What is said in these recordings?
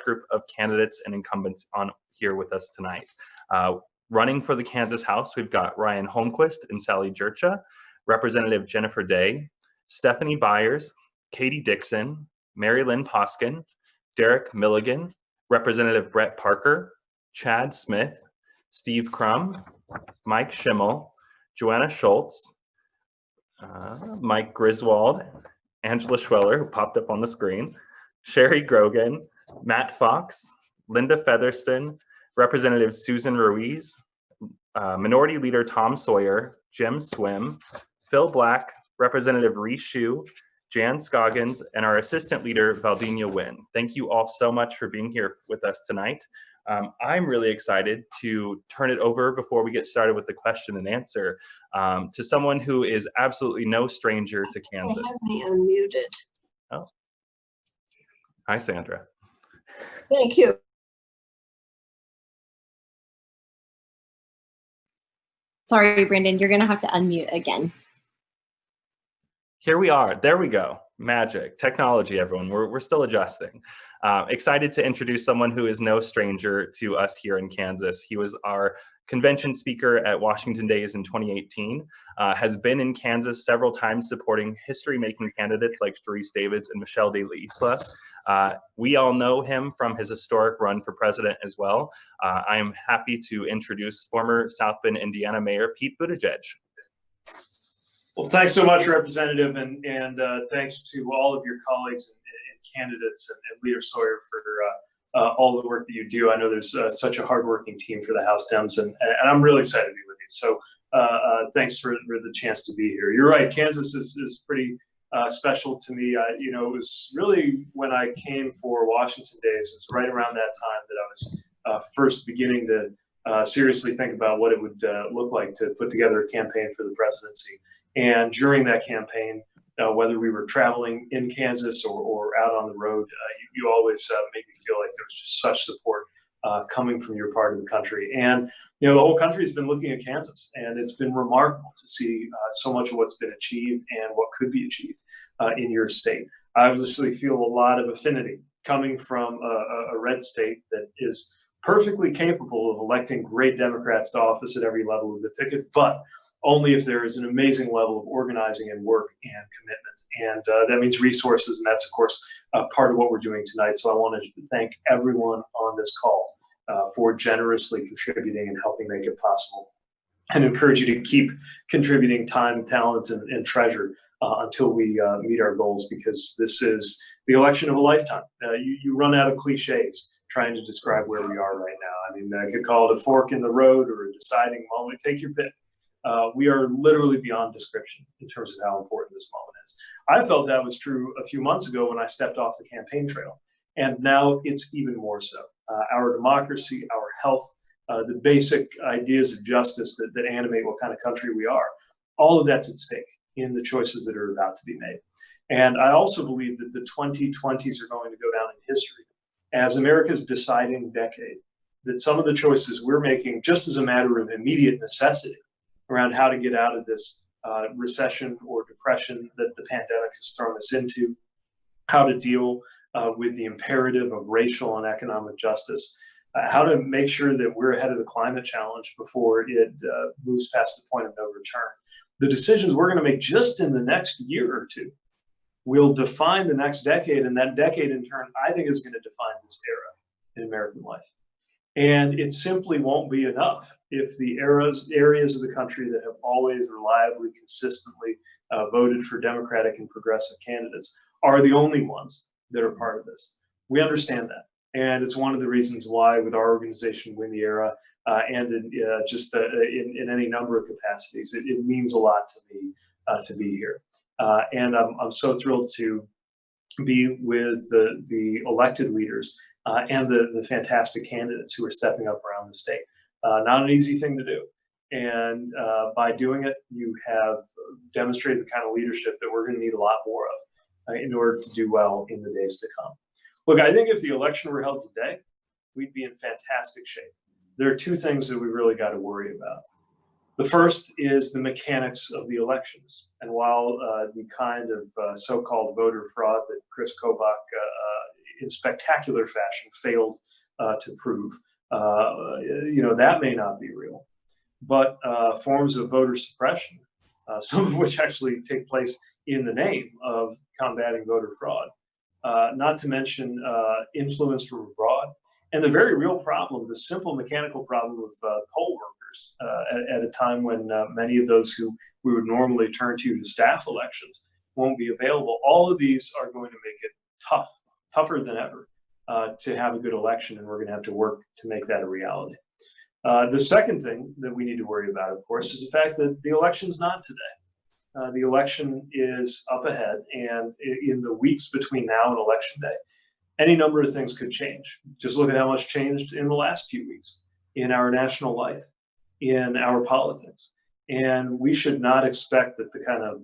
large group of candidates and incumbents on here with us tonight. Running for the Kansas House, we've got Ryan Holmquist and Sally Jercha, Representative Jennifer Day, Stephanie Byers, Katie Dixon, Mary Lynn Poskin, Derek Milligan, Representative Brett Parker, Chad Smith, Steve Crum, Mike Schimmel, Joanna Schultz, Mike Griswold, Angela Schweller, who popped up on the screen, Sherry Grogan, Matt Fox, Linda Featherston, Representative Susan Ruiz, Minority Leader Tom Sawyer, Jim Swim, Phil Black, Representative Rhys Shue, Jan Scoggins, and our Assistant Leader, Valdina Wynn. Thank you all so much for being here with us tonight. I'm really excited to turn it over before we get started with the question and answer to someone who is absolutely no stranger to Kansas. They have me unmuted. Oh. Hi, Sandra. Thank you. Sorry, Brandon, you're gonna have to unmute again. Here we are. There we go. Magic. Technology, everyone. We're still adjusting. Excited to introduce someone who is no stranger to us here in Kansas. He was our convention speaker at Washington Days in 2018, has been in Kansas several times supporting history-making candidates like Sharice Davids and Michelle De La Isla. We all know him from his historic run for president as well. I am happy to introduce former South Bend, Indiana Mayor Pete Buttigieg. Well, thanks so much, Representative, and thanks to all of your colleagues and candidates and Leader Sawyer for all the work that you do. I know there's such a hardworking team for the House Dems, and I'm really excited to be with you. So thanks for the chance to be here. You're right, Kansas is pretty special to me. You know, it was really when I came for Washington Days, it was right around that time that I was first beginning to seriously think about what it would look like to put together a campaign for the presidency. And during that campaign, whether we were traveling in Kansas or out on the road, you always made me feel like there was just such support coming from your part of the country. And, you know, the whole country has been looking at Kansas, and it's been remarkable to see so much of what's been achieved and what could be achieved in your state. I obviously feel a lot of affinity coming from a red state that is perfectly capable of electing great Democrats to office at every level of the ticket, but only if there is an amazing level of organizing and work and commitment. And that means resources, and that's, of course, part of what we're doing tonight. So I want to thank everyone on this call for generously contributing and helping make it possible, and encourage you to keep contributing time, talent, and treasure until we meet our goals, because this is the election of a lifetime. You run out of cliches trying to describe where we are right now. I mean, I could call it a fork in the road or a deciding moment. Take your pick. We are literally beyond description in terms of how important this moment is. I felt that was true a few months ago when I stepped off the campaign trail, and now it's even more so. Our democracy, our health, the basic ideas of justice that animate what kind of country we are, all of that's at stake in the choices that are about to be made. And I also believe that the 2020s are going to go down in history as America's deciding decade, that some of the choices we're making just as a matter of immediate necessity around how to get out of this recession or depression that the pandemic has thrown us into, how to deal with the imperative of racial and economic justice, how to make sure that we're ahead of the climate challenge before it moves past the point of no return. The decisions we're going to make just in the next year or two will define the next decade, and that decade in turn, I think, is going to define this era in American life. And it simply won't be enough if the areas of the country that have always reliably, consistently voted for Democratic and progressive candidates are the only ones that are part of this. We understand that. And it's one of the reasons why, with our organization, Win the Era, and in any number of capacities, it means a lot to me to be here. And I'm so thrilled to be with the elected leaders and the fantastic candidates who are stepping up around the state. Not an easy thing to do. And by doing it, you have demonstrated the kind of leadership that we're going to need a lot more of in order to do well in the days to come. Look, I think if the election were held today, we'd be in fantastic shape. There are two things that we really got to worry about. The first is the mechanics of the elections. And while the kind of so-called voter fraud that Chris Kobach in spectacular fashion failed to prove. That may not be real, but forms of voter suppression, some of which actually take place in the name of combating voter fraud, not to mention influence from abroad, and the very real problem, the simple mechanical problem of poll workers at a time when many of those who we would normally turn to staff elections won't be available. All of these are going to make it tougher than ever to have a good election, and we're going to have to work to make that a reality. The second thing that we need to worry about, of course, is the fact that the election's not today. The election is up ahead, and in the weeks between now and election day, any number of things could change. Just look at how much changed in the last few weeks in our national life, in our politics. And we should not expect that the kind of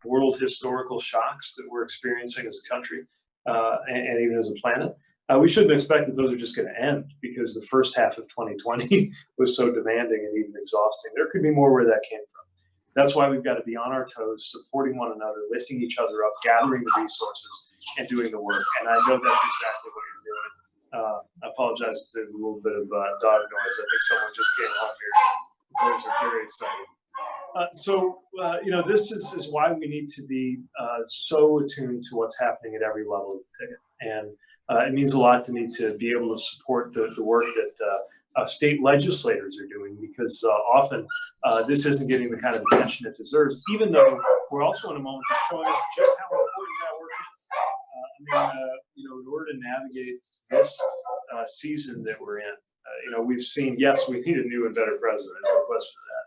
world historical shocks that we're experiencing as a country and even as a planet, we shouldn't expect that those are just going to end because the first half of 2020 was so demanding and even exhausting. There could be more where that came from. That's why we've got to be on our toes, supporting one another, lifting each other up, gathering the resources, and doing the work. And I know that's exactly what you're doing. I apologize if there's a little bit of dog noise. I think someone just came home here. The boys are very excited. This is why we need to be so attuned to what's happening at every level of the ticket. And it means a lot to me to be able to support the work that state legislators are doing, because often this isn't getting the kind of attention it deserves, even though we're also in a moment of showing us just how important that work is. In order to navigate this season that we're in, we've seen, yes, we need a new and better president, no question of that.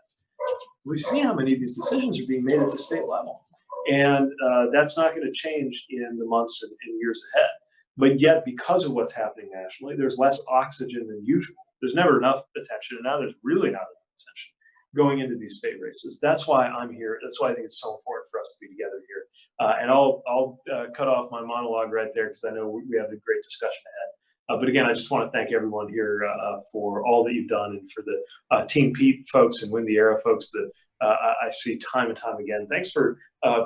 We've seen how many of these decisions are being made at the state level. And that's not going to change in the months and years ahead. But yet, because of what's happening nationally, there's less oxygen than usual. There's never enough attention, and now there's really not enough attention going into these state races. That's why I'm here. That's why I think it's so important for us to be together here. And I'll cut off my monologue right there because I know we have a great discussion ahead. But again, I just want to thank everyone here for all that you've done, and for the Team Pete folks and Win the Era folks that I see time and time again. Thanks for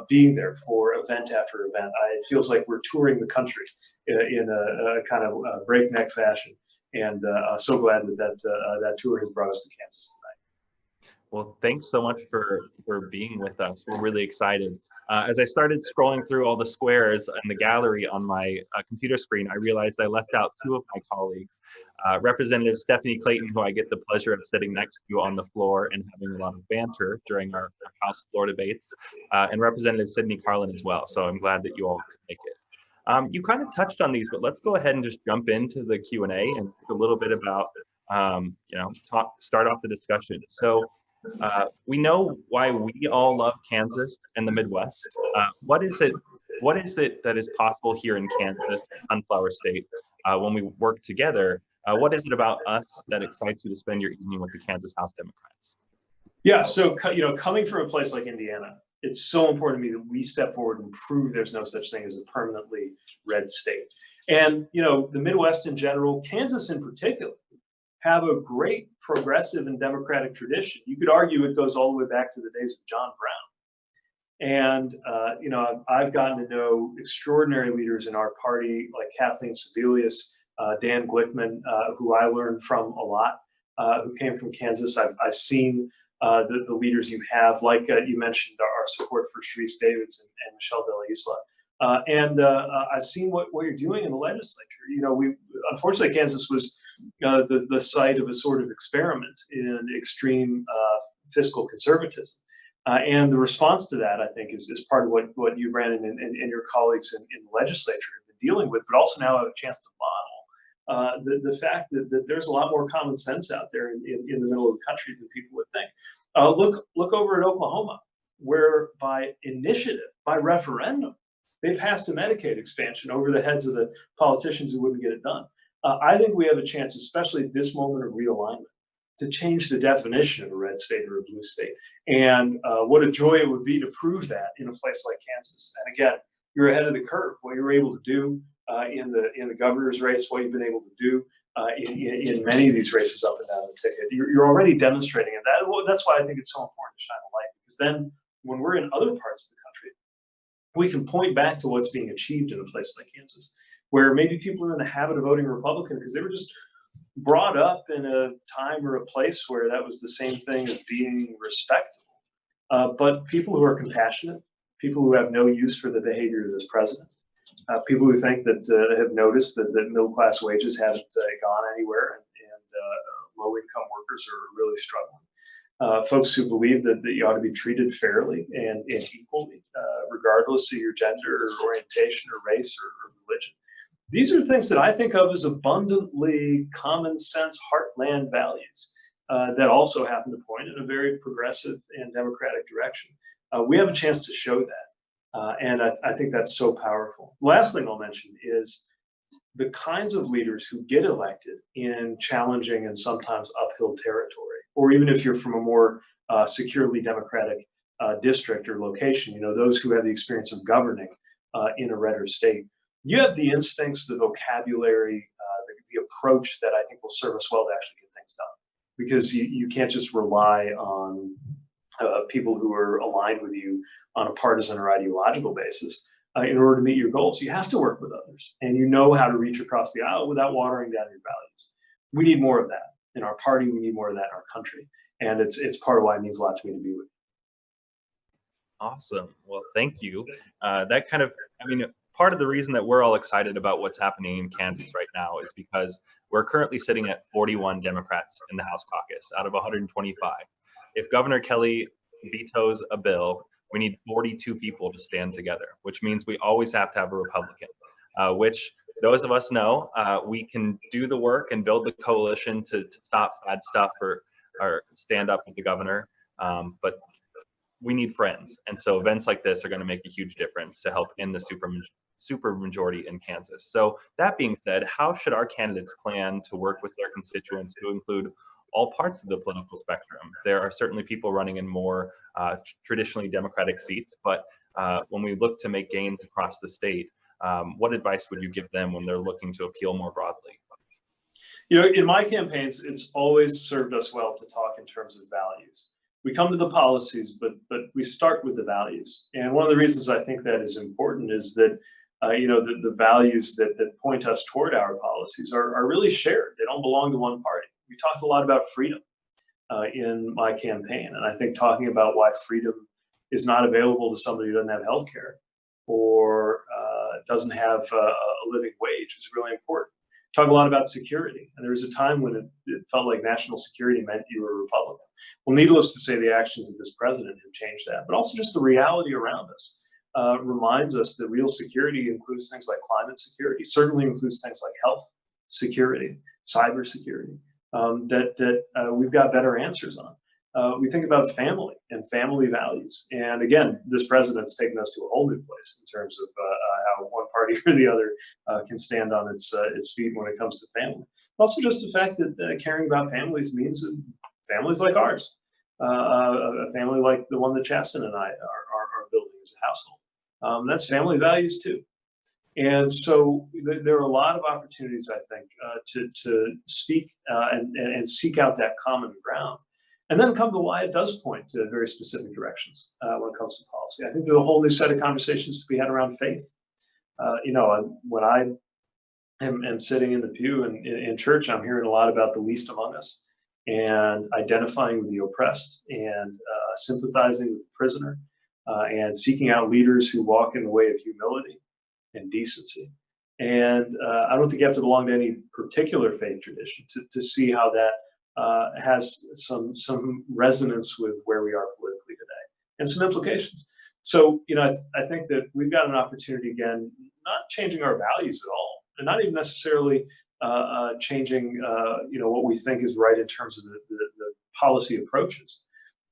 being there for event after event. It feels like we're touring the country in a kind of breakneck fashion, and so glad that tour has brought us to Kansas tonight. Well, thanks so much for being with us. We're really excited. As I started scrolling through all the squares in the gallery on my computer screen, I realized I left out two of my colleagues, Representative Stephanie Clayton, who I get the pleasure of sitting next to on the floor and having a lot of banter during our House floor debates, and Representative Sydney Carlin as well. So I'm glad that you all could make it. You kind of touched on these, but let's go ahead and just jump into the Q&A and talk a little bit about, start off the discussion. So we know why we all love Kansas and the Midwest. What is it that is possible here in Kansas, Sunflower State, when we work together? What is it about us that excites you to spend your evening with the Kansas House Democrats? Yeah, so coming from a place like Indiana, it's so important to me that we step forward and prove there's no such thing as a permanently red state. And the Midwest in general, Kansas in particular, have a great progressive and democratic tradition. You could argue it goes all the way back to the days of John Brown. And I've gotten to know extraordinary leaders in our party, like Kathleen Sebelius, Dan Glickman, who I learned from a lot, who came from Kansas. I've seen the leaders you have, like you mentioned, our support for Sharice Davids and Michelle De La Isla. And I've seen what you're doing in the legislature. Unfortunately, Kansas was the site of a sort of experiment in extreme fiscal conservatism. And the response to that, I think, is part of what you, Brandon, and your colleagues in the legislature have been dealing with, but also now have a chance to model the fact that there's a lot more common sense out there in the middle of the country than people would think. Look over at Oklahoma, where by initiative, by referendum, they passed a Medicaid expansion over the heads of the politicians who wouldn't get it done. I think we have a chance, especially at this moment of realignment, to change the definition of a red state or a blue state. And what a joy it would be to prove that in a place like Kansas. And again, you're ahead of the curve. What you were able to do in the governor's race, what you've been able to do in many of these races up and down the ticket, you're already demonstrating it. That's why I think it's so important to shine a light, because then when we're in other parts of the country, we can point back to what's being achieved in a place like Kansas, where maybe people are in the habit of voting Republican because they were just brought up in a time or a place where that was the same thing as being respectable. But people who are compassionate, people who have no use for the behavior of this president, people who think that have noticed that middle class wages haven't gone anywhere, and low income workers are really struggling. Folks who believe that you ought to be treated fairly and equally, regardless of your gender or orientation or race or religion. These are things that I think of as abundantly common sense heartland values that also happen to point in a very progressive and democratic direction. We have a chance to show that. And I think that's so powerful. Last thing I'll mention is the kinds of leaders who get elected in challenging and sometimes uphill territory, or even if you're from a more securely democratic district or location, those who have the experience of governing in a redder state. You have the instincts, the vocabulary, the approach that I think will serve us well to actually get things done. Because you can't just rely on people who are aligned with you on a partisan or ideological basis in order to meet your goals. You have to work with others, and you know how to reach across the aisle without watering down your values. We need more of that in our party. We need more of that in our country, and it's part of why it means a lot to me to be with you. Awesome. Well, thank you. Part of the reason that we're all excited about what's happening in Kansas right now is because we're currently sitting at 41 Democrats in the House caucus out of 125. If Governor Kelly vetoes a bill, we need 42 people to stand together, which means we always have to have a Republican, which those of us know we can do the work and build the coalition to stop bad stuff or stand up with the governor. But we need friends. And so events like this are going to make a huge difference to help end the super majority in Kansas. So that being said, how should our candidates plan to work with their constituents who include all parts of the political spectrum? There are certainly people running in more traditionally Democratic seats, but when we look to make gains across the state, what advice would you give them when they're looking to appeal more broadly? In my campaigns, it's always served us well to talk in terms of values. We come to the policies, but we start with the values. And one of the reasons I think that is important is that the values that point us toward our policies are really shared. They don't belong to one party. We talked a lot about freedom in my campaign, and I think talking about why freedom is not available to somebody who doesn't have health care or doesn't have a living wage is really important. Talk a lot about security, and there was a time when it felt like national security meant you were a Republican. Well, needless to say, the actions of this president have changed that, but also just the reality around us reminds us that real security includes things like climate security, certainly includes things like health security, cyber security, that we've got better answers on. We think about family and family values. And again, this president's taken us to a whole new place in terms of how one party or the other can stand on its feet when it comes to family. Also just the fact that caring about families means that families like ours, a family like the one that Chasten and I are building as a household. That's family values too. And so there are a lot of opportunities, I think, to speak and seek out that common ground. And then come to why it does point to very specific directions when it comes to policy. I think there's a whole new set of conversations to be had around faith. When I am sitting in the pew in church, I'm hearing a lot about the least among us and identifying with the oppressed and sympathizing with the prisoner and seeking out leaders who walk in the way of humility and decency. And I don't think you have to belong to any particular faith tradition to see how that has some resonance with where we are politically today and some implications. So, I think that we've got an opportunity, again, not changing our values at all, and not even necessarily changing, what we think is right in terms of the policy approaches,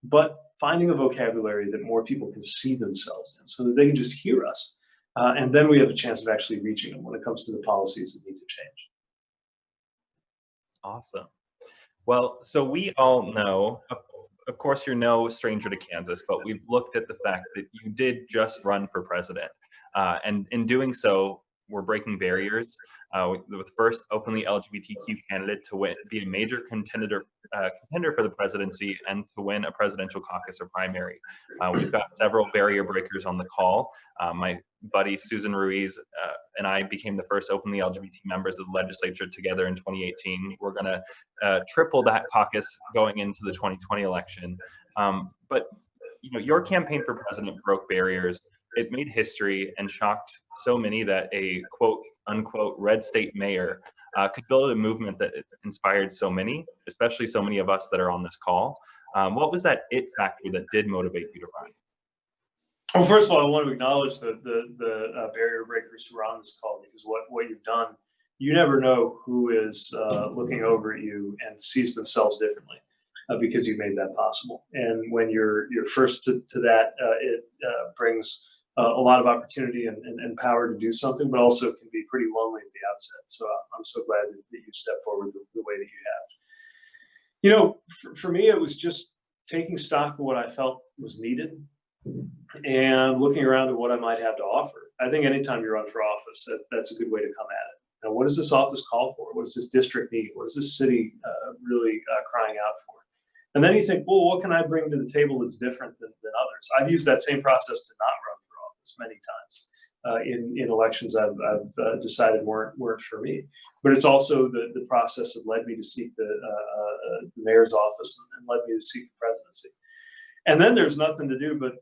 but finding a vocabulary that more people can see themselves in so that they can just hear us. And then we have a chance of actually reaching them when it comes to the policies that need to change. Awesome. Well, so we all know, of course, you're no stranger to Kansas, but we've looked at the fact that you did just run for president. And in doing so, we're breaking barriers with the first openly LGBTQ candidate to be a major contender contender for the presidency and to win a presidential caucus or primary. We've got several barrier breakers on the call. My buddy Susan Ruiz and I became the first openly LGBT members of the legislature together in 2018. We're going to triple that caucus going into the 2020 election. But your campaign for president broke barriers. It made history and shocked so many that a quote unquote red state mayor could build a movement that inspired so many, especially so many of us that are on this call. What was that it factor that did motivate you to run? Well, first of all, I want to acknowledge the barrier breakers who are on this call, because what you've done, you never know who is looking over at you and sees themselves differently, because you made that possible. And when you're first to that, it brings a lot of opportunity and power to do something, but also can be pretty lonely at the outset. So I'm so glad that you stepped forward the way that you have. For me, it was just taking stock of what I felt was needed and looking around at what I might have to offer. I think anytime you run for office, that's a good way to come at it. Now, what does this office call for? What does this district need? What is this city really crying out for? And then you think, well, what can I bring to the table that's different than others? I've used that same process to not run for office many times in elections I've decided weren't for me. But it's also the process that led me to seek the mayor's office and led me to seek the presidency. And then there's nothing to do but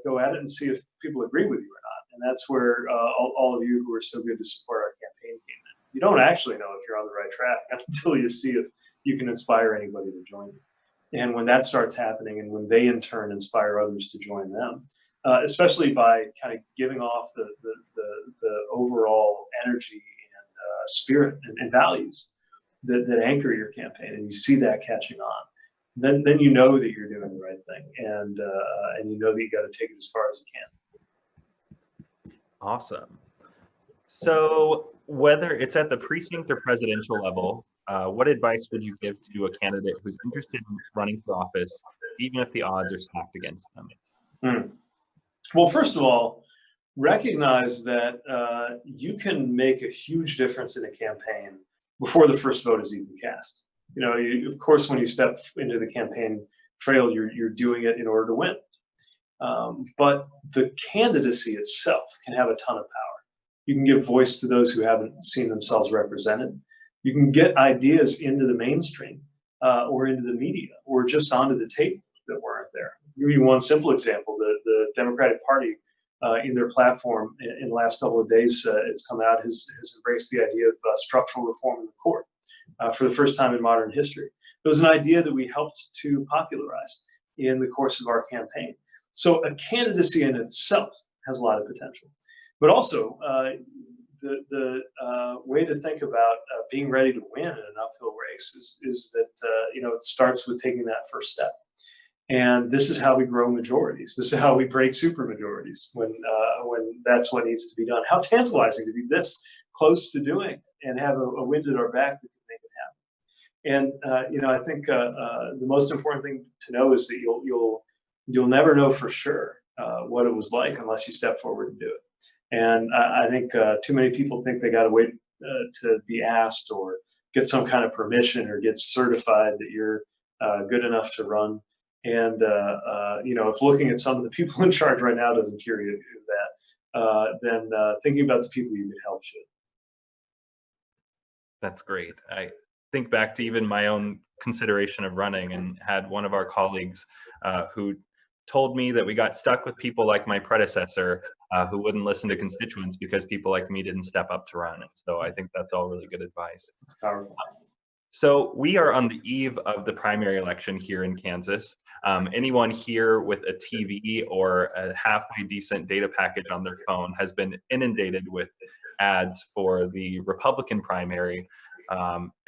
go at it and see if people agree with you or not. And that's where all of you who are so good to support our campaign came in. You don't actually know if you're on the right track until you see if you can inspire anybody to join you. And when that starts happening, and when they in turn inspire others to join them, especially by kind of giving off the overall energy and spirit and values that anchor your campaign, and you see that catching on, then you know that you're doing the right thing, and you know that you got to take it as far as you can. Awesome. So whether it's at the precinct or presidential level, what advice would you give to a candidate who's interested in running for office, even if the odds are stacked against them? Well, first of all, recognize that you can make a huge difference in a campaign before the first vote is even cast. Of course, when you step into the campaign trail, you're doing it in order to win. But the candidacy itself can have a ton of power. You can give voice to those who haven't seen themselves represented. You can get ideas into the mainstream or into the media or just onto the table that weren't there. I'll give you one simple example. The Democratic Party in their platform in the last couple of days, it's come out, has embraced the idea of structural reform in the court for the first time in modern history. It was an idea that we helped to popularize in the course of our campaign. So a candidacy in itself has a lot of potential. But also, the way to think about being ready to win in an uphill race is that it starts with taking that first step. And this is how we grow majorities. This is how we break supermajorities when that's what needs to be done. How tantalizing to be this close to doing it and have a wind at our back that can make it happen. And I think the most important thing to know is that you'll never know for sure what it was like unless you step forward and do it. And I think too many people think they got to wait to be asked or get some kind of permission or get certified that you're good enough to run. And if looking at some of the people in charge right now doesn't cure you that, then thinking about the people you could help should. That's great. I think back to even my own consideration of running, and had one of our colleagues who told me that we got stuck with people like my predecessor who wouldn't listen to constituents because people like me didn't step up to run. So I think that's all really good advice. It's powerful. So we are on the eve of the primary election here in Kansas. Anyone here with a TV or a halfway decent data package on their phone has been inundated with ads for the Republican primary.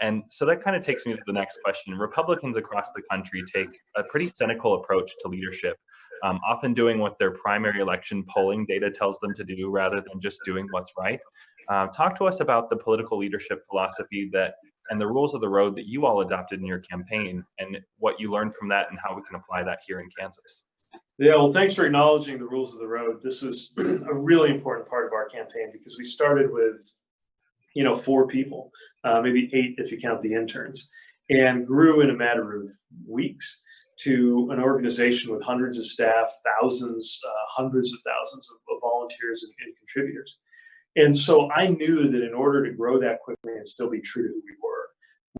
And so that kind of takes me to the next question. Republicans across the country take a pretty cynical approach to leadership, often doing what their primary election polling data tells them to do rather than just doing what's right. Talk to us about the political leadership philosophy and the rules of the road that you all adopted in your campaign, and what you learned from that and how we can apply that here in Kansas. Yeah, well, thanks for acknowledging the rules of the road. This was a really important part of our campaign because we started with 4 people, maybe 8 if you count the interns. and grew in a matter of weeks to an organization with hundreds of staff, thousands, hundreds of thousands of volunteers and contributors. And so I knew that in order to grow that quickly and still be true to who we were,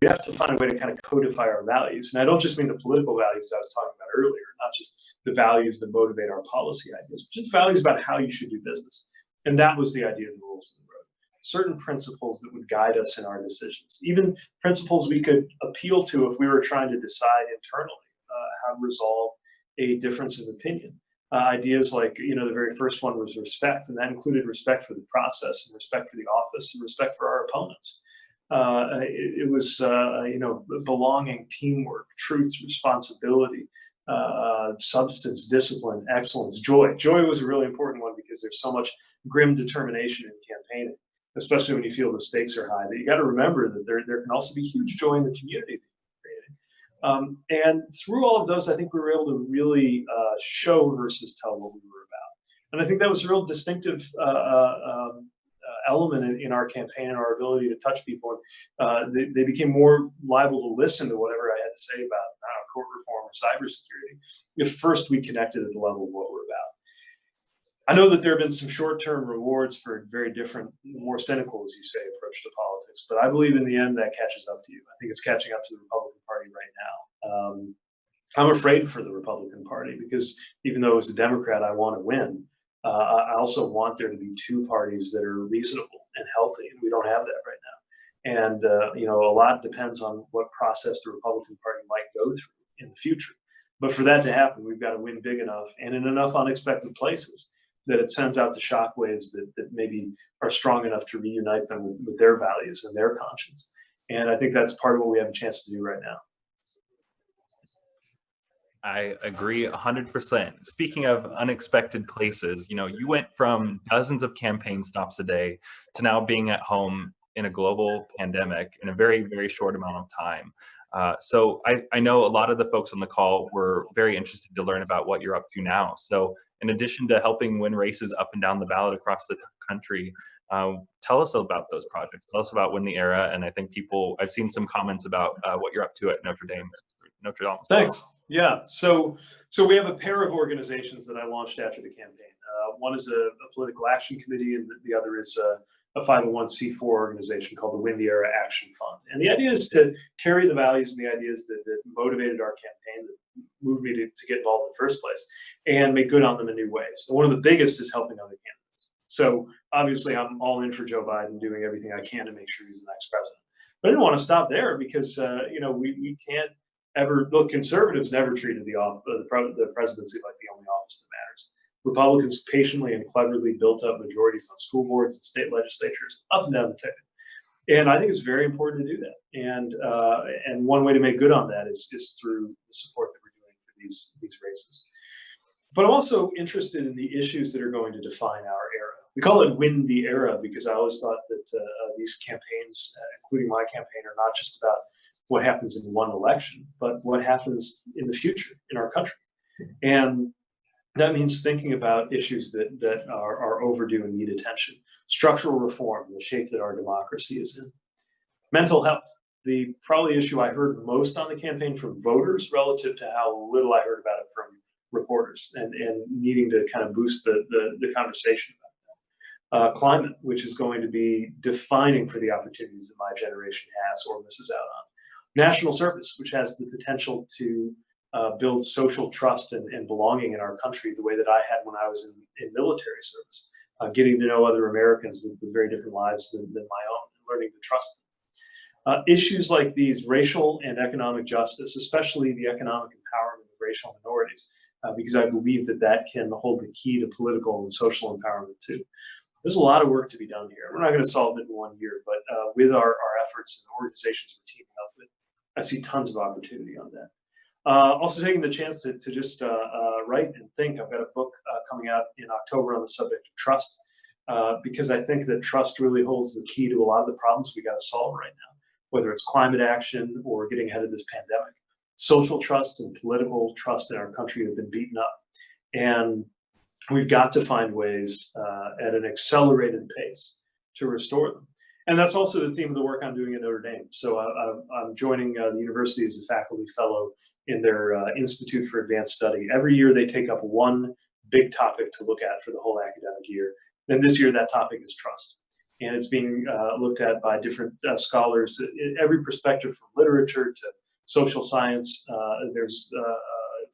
we have to find a way to kind of codify our values. And I don't just mean the political values I was talking about earlier, not just the values that motivate our policy ideas, but just values about how you should do business. And that was the idea of the rules of the road. Certain principles that would guide us in our decisions, even principles we could appeal to if we were trying to decide internally how to resolve a difference of opinion. Ideas like, the very first one was respect, and that included respect for the process and respect for the office and respect for our opponents. It was, belonging, teamwork, truth, responsibility, substance, discipline, excellence, joy. Joy was a really important one because there's so much grim determination in campaigning, especially when you feel the stakes are high, that you got to remember that there can also be huge joy in the community that you're creating. And through all of those, I think we were able to really show versus tell what we were about. And I think that was a real distinctive element in our campaign and our ability to touch people. They became more liable to listen to whatever I had to say about court reform or cybersecurity if first we connected at the level of what we're about. I know that there have been some short-term rewards for very different, more cynical, as you say, approach to politics, but I believe in the end that catches up to you. I think it's catching up to the Republican Party right now. I'm afraid for the Republican Party because even though as a Democrat I want to win, I also want there to be two parties that are reasonable and healthy, and we don't have that right now. And a lot depends on what process the Republican Party might go through in the future. But for that to happen, we've got to win big enough and in enough unexpected places that it sends out the shockwaves that maybe are strong enough to reunite them with their values and their conscience. And I think that's part of what we have a chance to do right now. I agree 100%. Speaking of unexpected places, you went from dozens of campaign stops a day to now being at home in a global pandemic in a very, very short amount of time. So I know a lot of the folks on the call were very interested to learn about what you're up to now. So in addition to helping win races up and down the ballot across the country, tell us about those projects. Tell us about Win the Era. And I think I've seen some comments about what you're up to at Notre Dame. Thanks. Yeah. So we have a pair of organizations that I launched after the campaign. One is a political action committee, and the other is a 501c4 organization called the Win the Era Action Fund. And the idea is to carry the values and the ideas that motivated our campaign, that moved me to get involved in the first place, and make good on them in new ways. And one of the biggest is helping other candidates. So obviously I'm all in for Joe Biden, doing everything I can to make sure he's the next president. But I didn't want to stop there because, we can't ever, look, conservatives never treated the presidency like the only office that matters. Republicans patiently and cleverly built up majorities on school boards and state legislatures up and down the ticket. And I think it's very important to do that. And one way to make good on that is through the support that we're doing for these races. But I'm also interested in the issues that are going to define our era. We call it Win the Era because I always thought that these campaigns, including my campaign, are not just about what happens in one election, but what happens in the future in our country. And that means thinking about issues that are overdue and need attention. Structural reform, the shape that our democracy is in. Mental health, the probably issue I heard most on the campaign from voters relative to how little I heard about it from reporters, and needing to kind of boost the conversation about that. Climate, which is going to be defining for the opportunities that my generation has or misses out on. National service, which has the potential to build social trust and belonging in our country the way that I had when I was in military service, getting to know other Americans with very different lives than my own, and learning to trust them. Issues like these, racial and economic justice, especially the economic empowerment of racial minorities, because I believe that can hold the key to political and social empowerment too. There's a lot of work to be done here. We're not going to solve it in 1 year, but with our efforts and organizations we're teaming up with, I see tons of opportunity on that. Also taking the chance to just write and think. I've got a book coming out in October on the subject of trust, because I think that trust really holds the key to a lot of the problems we got to solve right now, whether it's climate action or getting ahead of this pandemic. Social trust and political trust in our country have been beaten up. And we've got to find ways at an accelerated pace to restore them. And that's also the theme of the work I'm doing at Notre Dame. So I'm joining the university as a faculty fellow in their Institute for Advanced Study. Every year they take up one big topic to look at for the whole academic year. And this year that topic is trust. And it's being looked at by different scholars in every perspective, from literature to social science. There's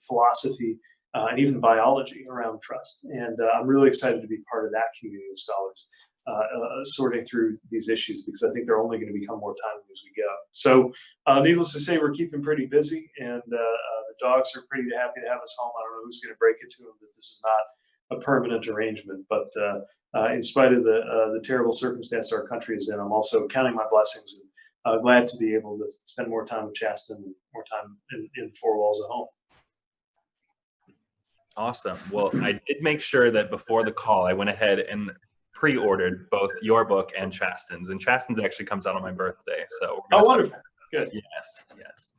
philosophy and even biology around trust. And I'm really excited to be part of that community of scholars sorting through these issues, because I think they're only going to become more timely as we go. So needless to say, we're keeping pretty busy, and the dogs are pretty happy to have us home. I don't know who's going to break it to them that this is not a permanent arrangement, but in spite of the terrible circumstance our country is in, I'm also counting my blessings and glad to be able to spend more time with Chasten and more time in four walls at home. Awesome. Well, I did make sure that before the call, I went ahead and pre-ordered both your book and Chasten's, and Chasten's actually comes out on my birthday. So oh, wonderful. Good. Yes, yes.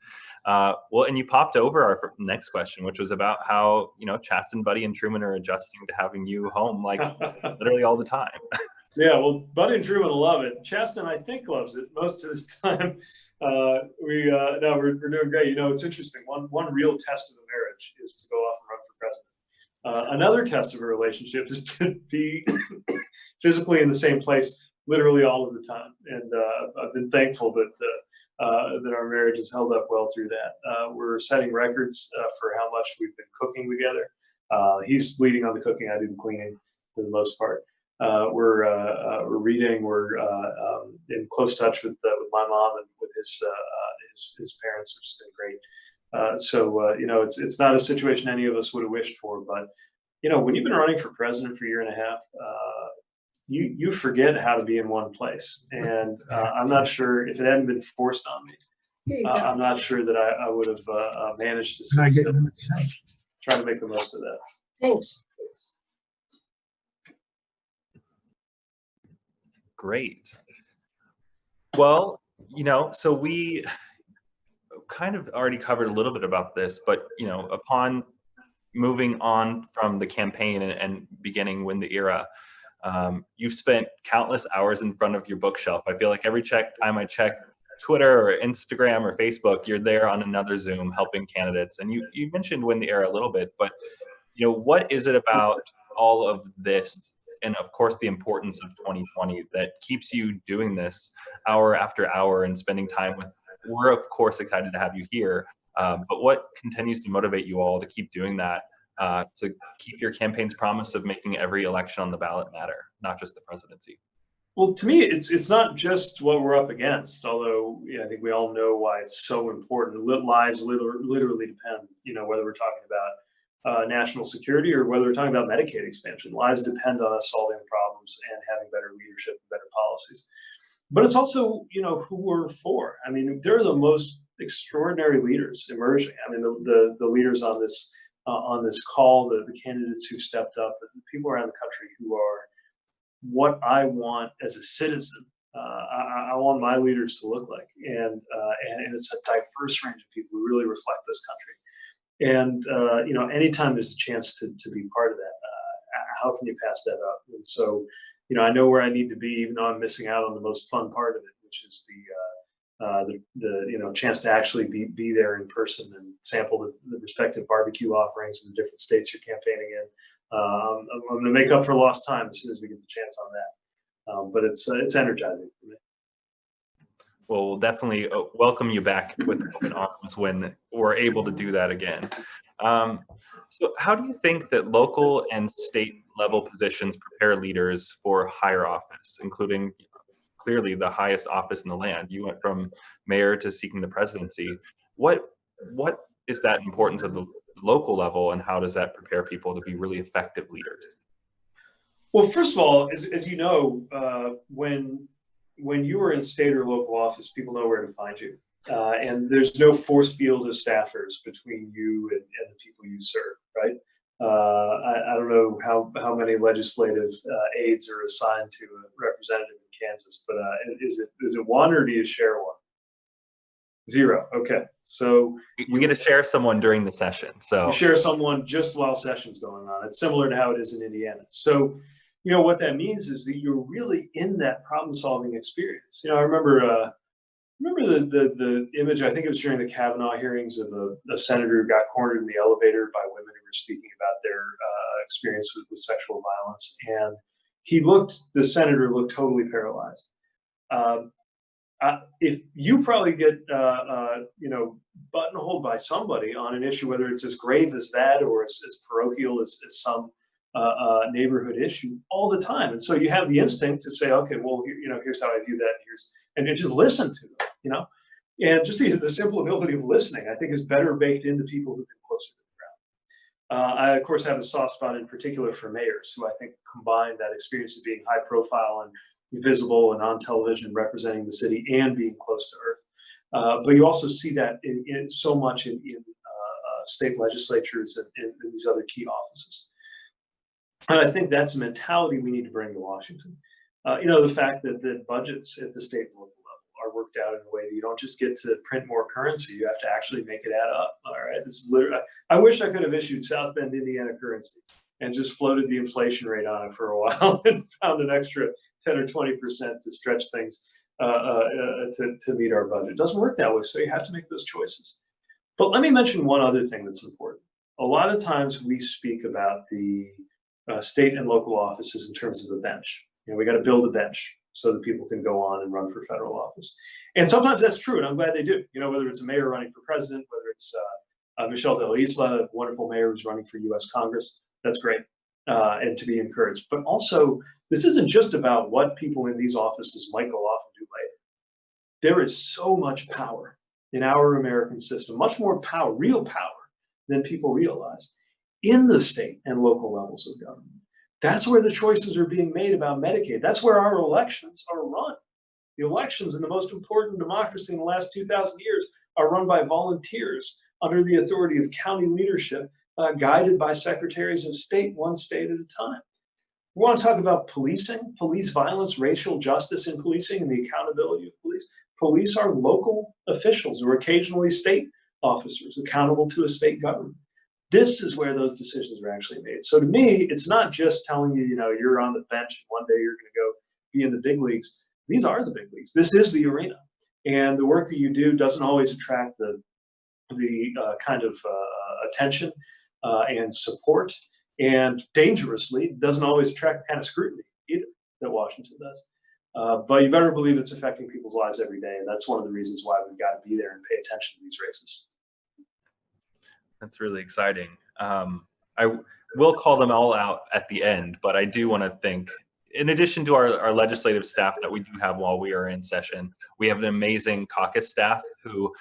Well, and you popped over our next question, which was about how, Chasten, Buddy, and Truman are adjusting to having you home like literally all the time. Yeah, well, Buddy and Truman love it. Chasten, I think, loves it most of the time. We're doing great. It's interesting. One real test of a marriage is to go off and run for president. Another test of a relationship is to be physically in the same place literally all of the time. And I've been thankful that our marriage has held up well through that. We're setting records for how much we've been cooking together. He's leading on the cooking, I do the cleaning for the most part. We're reading. We're in close touch with my mom and with his parents, which has been great. It's not a situation any of us would have wished for, but when you've been running for president for a year and a half, you forget how to be in one place. And I'm not sure if it hadn't been forced on me, I'm not sure that I would have managed to sit still. Try to make the most of that. Thanks. Great. Well, so we kind of already covered a little bit about this, but upon moving on from the campaign and beginning Win the Era, you've spent countless hours in front of your bookshelf. I feel like every time I check Twitter or Instagram or Facebook, you're there on another Zoom helping candidates. And you mentioned Win the Era a little bit, but what is it about all of this, and of course the importance of 2020, that keeps you doing this hour after hour and spending time with? We're of course excited to have you here, but what continues to motivate you all to keep doing that, to keep your campaign's promise of making every election on the ballot matter, not just the presidency? Well, to me, it's not just what we're up against, although I think we all know why it's so important. Lives literally depend, whether we're talking about national security or whether we're talking about Medicaid expansion. Lives depend on us solving problems and having better leadership and better policies. But it's also, who we're for. I mean, they're the most extraordinary leaders emerging. I mean, the leaders on this call, the candidates who stepped up, the people around the country who are what I want as a citizen. I want my leaders to look like, and it's a diverse range of people who really reflect this country. And anytime there's a chance to be part of that, how can you pass that up? And so, I know where I need to be, even though I'm missing out on the most fun part of it, which is the chance to actually be there in person and sample the respective barbecue offerings in the different states you're campaigning in. I'm going to make up for lost time as soon as we get the chance on that. But it's energizing for me. Well, we'll definitely welcome you back with open arms when we're able to do that again. So how do you think that local and state level positions prepare leaders for higher office, including clearly the highest office in the land? You went from mayor to seeking the presidency. What is that importance of the local level, and how does that prepare people to be really effective leaders? Well, first of all, as you know, when you are in state or local office, people know where to find you. And there's no force field of staffers between you and the people you serve, right? I don't know how many legislative aides are assigned to a representative in Kansas, but is it one, or do you share one? Zero. Okay, so we get to share someone during the session. So you share someone just while session's going on. It's similar to how it is in Indiana. So what that means is that you're really in that problem-solving experience. I remember the image, I think it was during the Kavanaugh hearings, of a senator who got cornered in the elevator by women who were speaking about their experience with sexual violence. And the senator looked totally paralyzed. If you probably get, buttonholed by somebody on an issue, whether it's as grave as that or as parochial as some neighborhood issue, all the time. And so you have the instinct to say, okay, well, here's how I view that. And you just listen to them, and just the simple ability of listening, I think, is better baked into people who've been closer to the ground. I, of course, have a soft spot in particular for mayors, who I think combine that experience of being high profile and visible and on television representing the city and being close to earth. But you also see that in so much in state legislatures and in these other key offices. And I think that's a mentality we need to bring to Washington. The fact that budgets at the state and local level are worked out in a way that you don't just get to print more currency, you have to actually make it add up. All right, this is literally, I wish I could have issued South Bend, Indiana currency and just floated the inflation rate on it for a while and found an extra 10 or 20% to stretch things to meet our budget. It doesn't work that way, so you have to make those choices. But let me mention one other thing that's important. A lot of times we speak about the state and local offices in terms of a bench. We got to build a bench so that people can go on and run for federal office. And sometimes that's true, and I'm glad they do. Whether it's a mayor running for president, whether it's Michelle De La Isla, a wonderful mayor who's running for U.S. Congress, that's great, and to be encouraged. But also, this isn't just about what people in these offices might go off and do later. There is so much power in our American system, much more power, real power, than people realize in the state and local levels of government. That's where the choices are being made about Medicaid. That's where our elections are run. The elections in the most important democracy in the last 2,000 years are run by volunteers under the authority of county leadership, guided by secretaries of state, one state at a time. We want to talk about policing, police violence, racial justice in policing, and the accountability of police. Police are local officials or occasionally state officers accountable to a state government. This is where those decisions are actually made. So to me, it's not just telling you, you're on the bench and one day you're going to go be in the big leagues. These are the big leagues. This is the arena. And the work that you do doesn't always attract the kind of attention and support, and dangerously doesn't always attract the kind of scrutiny either that Washington does. But you better believe it's affecting people's lives every day. And that's one of the reasons why we've got to be there and pay attention to these races. That's really exciting. I will call them all out at the end, but I do want to thank, in addition to our legislative staff that we do have while we are in session, we have an amazing caucus staff who,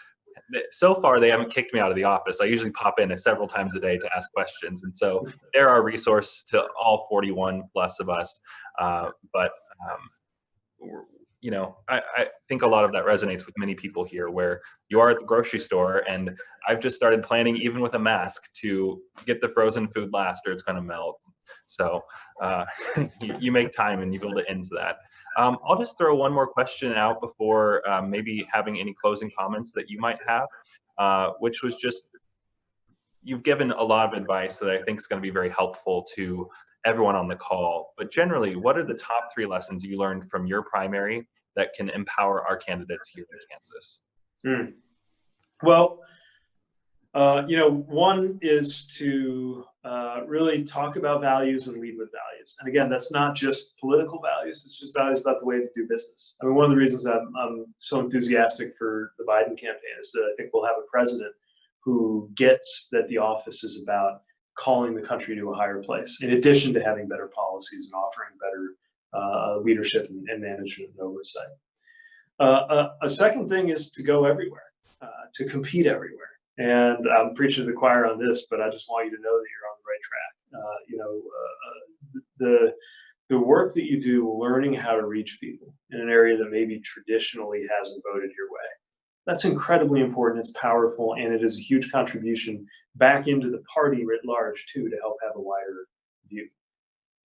so far, they haven't kicked me out of the office. I usually pop in several times a day to ask questions. And so they're our resource to all 41 plus of us. I think a lot of that resonates with many people here, where you are at the grocery store, and I've just started planning, even with a mask, to get the frozen food last or it's going to melt. So you make time and you build it into that. I'll just throw one more question out before maybe having any closing comments that you might have, which was just, you've given a lot of advice that I think is going to be very helpful to everyone on the call. But generally, what are the top 3 lessons you learned from your primary that can empower our candidates here in Kansas? Well, one is to really talk about values and lead with values. And again, that's not just political values, it's just values about the way to do business. I mean, one of the reasons I'm so enthusiastic for the Biden campaign is that I think we'll have a president who gets that the office is about calling the country to a higher place, in addition to having better policies and offering better leadership and management and oversight. A second thing is to go everywhere, to compete everywhere. And I'm preaching to the choir on this, but I just want you to know that you're on the right track. The work that you do learning how to reach people in an area that maybe traditionally hasn't voted your way, that's incredibly important. It's powerful, and it is a huge contribution back into the party writ large, too, to help have a wider view.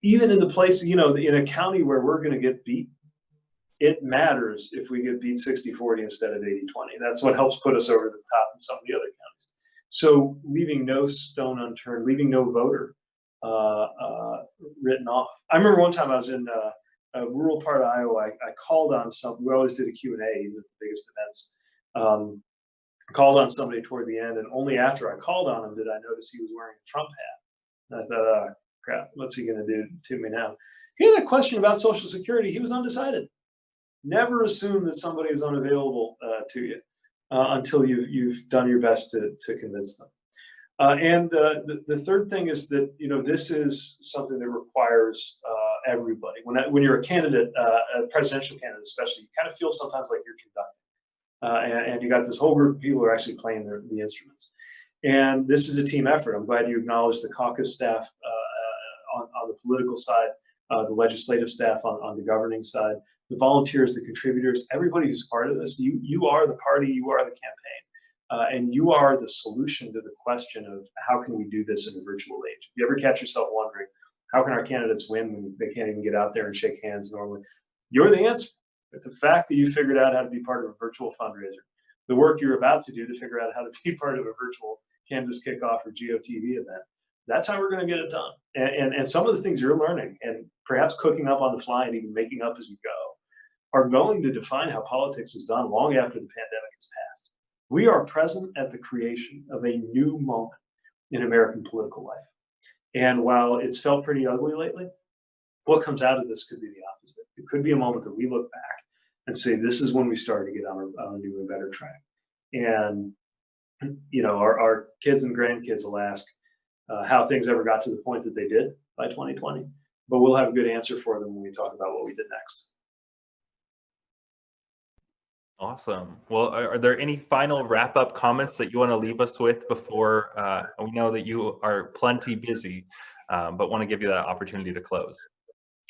Even in the place, in a county where we're going to get beat, it matters if we get beat 60-40 instead of 80-20. That's what helps put us over the top in some of the other counties. So leaving no stone unturned, leaving no voter written off. I remember one time I was in a rural part of Iowa. I called on some. We always did a Q&A even at the biggest events. Called on somebody toward the end, and only after I called on him did I notice he was wearing a Trump hat. And I thought, oh, crap, what's he going to do to me now? He had a question about Social Security. He was undecided. Never assume that somebody is unavailable to you until you've done your best to convince them. And the third thing is that, you know, this is something that requires everybody. When you're a candidate, a presidential candidate especially, you kind of feel sometimes like you're conducting. And you got this whole group of people who are actually playing the instruments. And this is a team effort. I'm glad you acknowledged the caucus staff on the political side, the legislative staff on the governing side, the volunteers, the contributors, everybody who's part of this. You are the party, you are the campaign, and you are the solution to the question of how can we do this in a virtual age. If you ever catch yourself wondering, how can our candidates win when they can't even get out there and shake hands normally? You're the answer. But the fact that you figured out how to be part of a virtual fundraiser, the work you're about to do to figure out how to be part of a virtual Kansas kickoff or GOTV event, that's how we're going to get it done. And some of the things you're learning and perhaps cooking up on the fly and even making up as you go are going to define how politics is done long after the pandemic has passed. We are present at the creation of a new moment in American political life. And while it's felt pretty ugly lately, what comes out of this could be the opposite. It could be a moment that we look back and say, this is when we started to get on a new and better track. And, you know, our kids and grandkids will ask how things ever got to the point that they did by 2020, but we'll have a good answer for them when we talk about what we did next. Awesome. Well, are there any final wrap-up comments that you want to leave us with before we know that you are plenty busy, but want to give you that opportunity to close?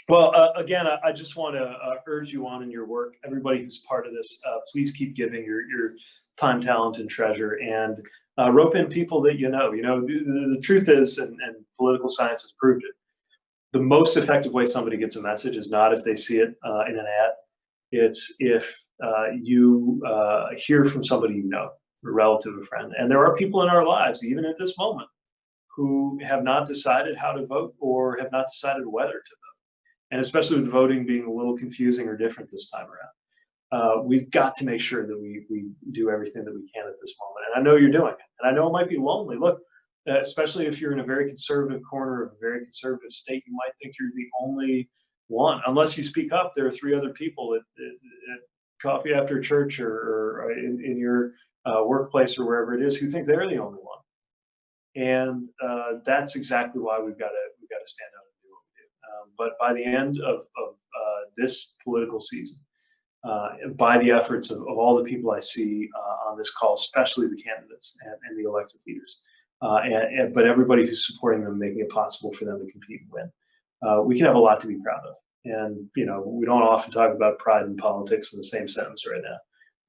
Well, again, I just want to urge you on in your work. Everybody who's part of this, please keep giving your time, talent, and treasure, and rope in people that you know. You know, the truth is, and political science has proved it, the most effective way somebody gets a message is not if they see it in an ad. It's if you hear from somebody you know, a relative, a friend. And there are people in our lives, even at this moment, who have not decided how to vote or have not decided whether to vote. And especially with voting being a little confusing or different this time around, we've got to make sure that we do everything that we can at this moment. And I know you're doing it. And I know it might be lonely. Look, especially if you're in a very conservative corner of a very conservative state, you might think you're the only one. Unless you speak up, there are 3 other people at coffee after church or in your workplace or wherever it is who think they're the only one. And that's exactly why we've got to stand up and do what we do. But by the end of this political season, by the efforts of all the people I see on this call, especially the candidates and the elected leaders, but everybody who's supporting them, making it possible for them to compete and win, we can have a lot to be proud of. And, you know, we don't often talk about pride in politics in the same sentence right now,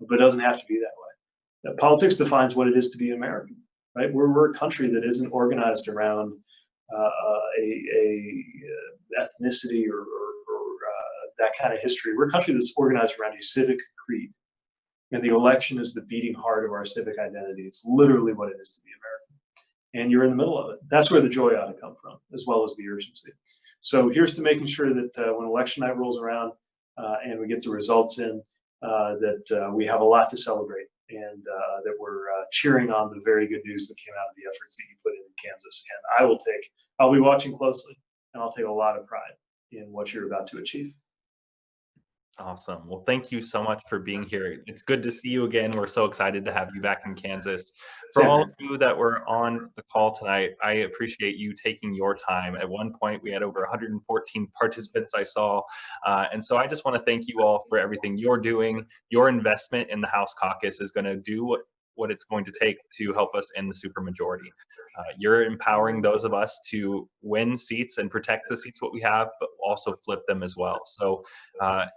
but it doesn't have to be that way. Politics defines what it is to be American, right? We're a country that isn't organized around a ethnicity or that kind of history. We're a country that's organized around a civic creed. And the election is the beating heart of our civic identity. It's literally what it is to be American. And you're in the middle of it. That's where the joy ought to come from, as well as the urgency. So here's to making sure that when election night rolls around and we get the results in, that we have a lot to celebrate and that we're cheering on the very good news that came out of the efforts that you put in Kansas. And I'll be watching closely, and I'll take a lot of pride in what you're about to achieve. Awesome. Well, thank you so much for being here. It's good to see you again. We're so excited to have you back in Kansas. For all of you that were on the call tonight, I appreciate you taking your time. At one point, we had over 114 participants I saw. And so I just want to thank you all for everything you're doing. Your investment in the House Caucus is going to do what it's going to take to help us in the supermajority. You're empowering those of us to win seats and protect the seats what we have, but also flip them as well. So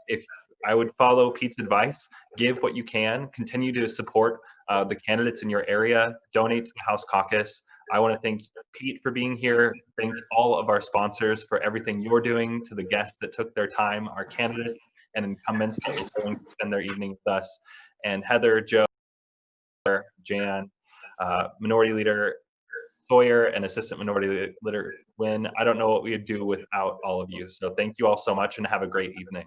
if I would follow Pete's advice, give what you can, continue to support the candidates in your area, donate to the House Caucus. I want to thank Pete for being here. Thank all of our sponsors for everything you're doing, to the guests that took their time, our candidates and incumbents that were willing to spend their evening with us, and Heather, Joe, Jan, Minority Leader Sawyer and Assistant Minority Leader Wynn. I don't know what we would do without all of you. So thank you all so much and have a great evening.